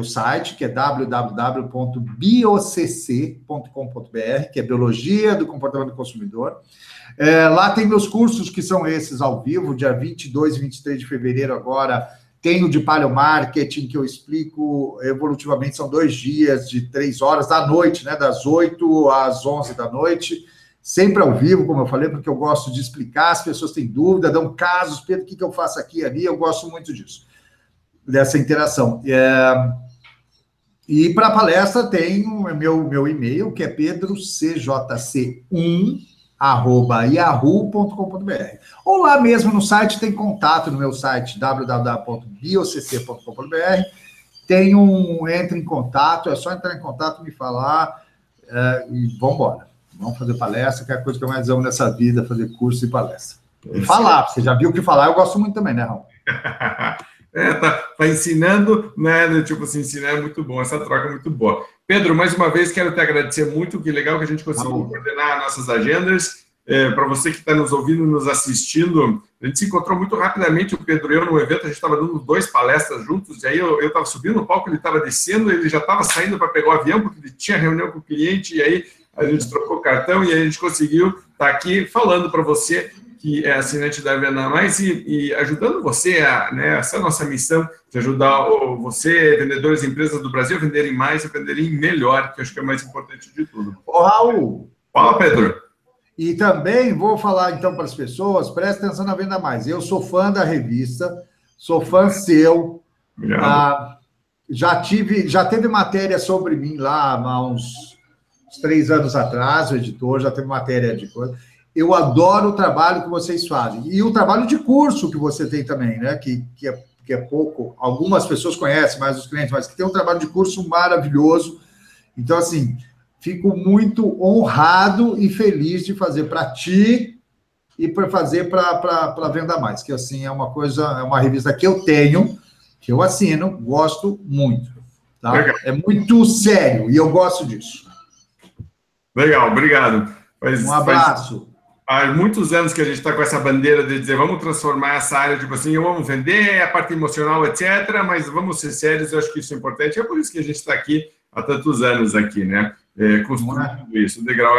site, que é www.biocc.com.br, que é Biologia do Comportamento do Consumidor. Lá tem meus cursos, que são esses ao vivo, dia 22 e 23 de fevereiro agora. Tem o de Paleomarketing, que eu explico evolutivamente, são 2 dias, de 3 horas da noite, né, das 8 às 11 da noite, sempre ao vivo, como eu falei, porque eu gosto de explicar, as pessoas têm dúvida, dão casos, Pedro, o que eu faço aqui e ali, eu gosto muito disso, dessa interação. E para a palestra tem o meu e-mail, que é pedrocjc1@yahoo.com.br. Ou lá mesmo no site, tem contato no meu site, www.biocc.com.br. Entra em contato, é só entrar em contato, me falar, e vamos embora. Vamos fazer palestra, que é a coisa que eu mais amo nessa vida, fazer curso e palestra. E falar, você já viu o que falar, eu gosto muito também, né, Raul? Tá ensinando, né? Tipo assim, ensinar é muito bom, essa troca é muito boa. Pedro, mais uma vez, quero te agradecer muito, que legal que a gente conseguiu coordenar nossas agendas. Para você que está nos ouvindo, nos assistindo, a gente se encontrou muito rapidamente, o Pedro e eu, no evento, a gente estava dando 2 palestras juntos, e aí eu estava subindo no palco, ele estava descendo, ele já estava saindo para pegar o avião, porque ele tinha reunião com o cliente, e aí a gente trocou cartão, e aí a gente conseguiu estar aqui falando para você, que é assinante da Venda Mais, e ajudando você, essa é a nossa missão, de ajudar você, vendedores e empresas do Brasil, a venderem mais e venderem melhor, que eu acho que é o mais importante de tudo. Ô, Raul! Fala, Pedro! E também vou falar, então, para as pessoas, presta atenção na Venda Mais. Eu sou fã da revista, sou fã seu. Obrigado. Já teve matéria sobre mim lá há uns 3 anos atrás, o editor já teve matéria de coisa. Eu adoro o trabalho que vocês fazem. E o trabalho de curso que você tem também, né? Que é pouco, algumas pessoas conhecem mais os clientes, mas que tem um trabalho de curso maravilhoso. Então, assim, fico muito honrado e feliz de fazer para ti e para fazer para Venda Mais, que assim é uma revista que eu tenho, que eu assino, gosto muito. Tá? É muito sério e eu gosto disso. Legal, obrigado. Um abraço. Há muitos anos que a gente está com essa bandeira de dizer vamos transformar essa área, tipo assim, vamos vender, a parte emocional, etc., mas vamos ser sérios, eu acho que isso é importante, é por isso que a gente está aqui há tantos anos aqui, né? Construindo isso, legal,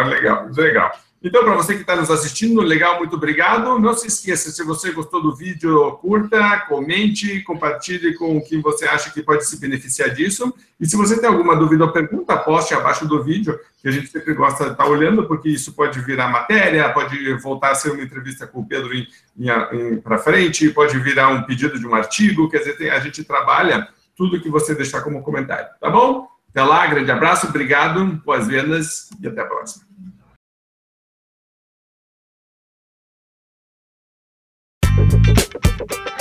legal. Então, para você que está nos assistindo, legal, muito obrigado. Não se esqueça, se você gostou do vídeo, curta, comente, compartilhe com quem você acha que pode se beneficiar disso. E se você tem alguma dúvida ou pergunta, poste abaixo do vídeo, que a gente sempre gosta de estar olhando, porque isso pode virar matéria, pode voltar a ser uma entrevista com o Pedro para frente, pode virar um pedido de um artigo, quer dizer, a gente trabalha tudo que você deixar como comentário, tá bom? Até lá, grande abraço, obrigado, boas vendas e até a próxima. Thank you.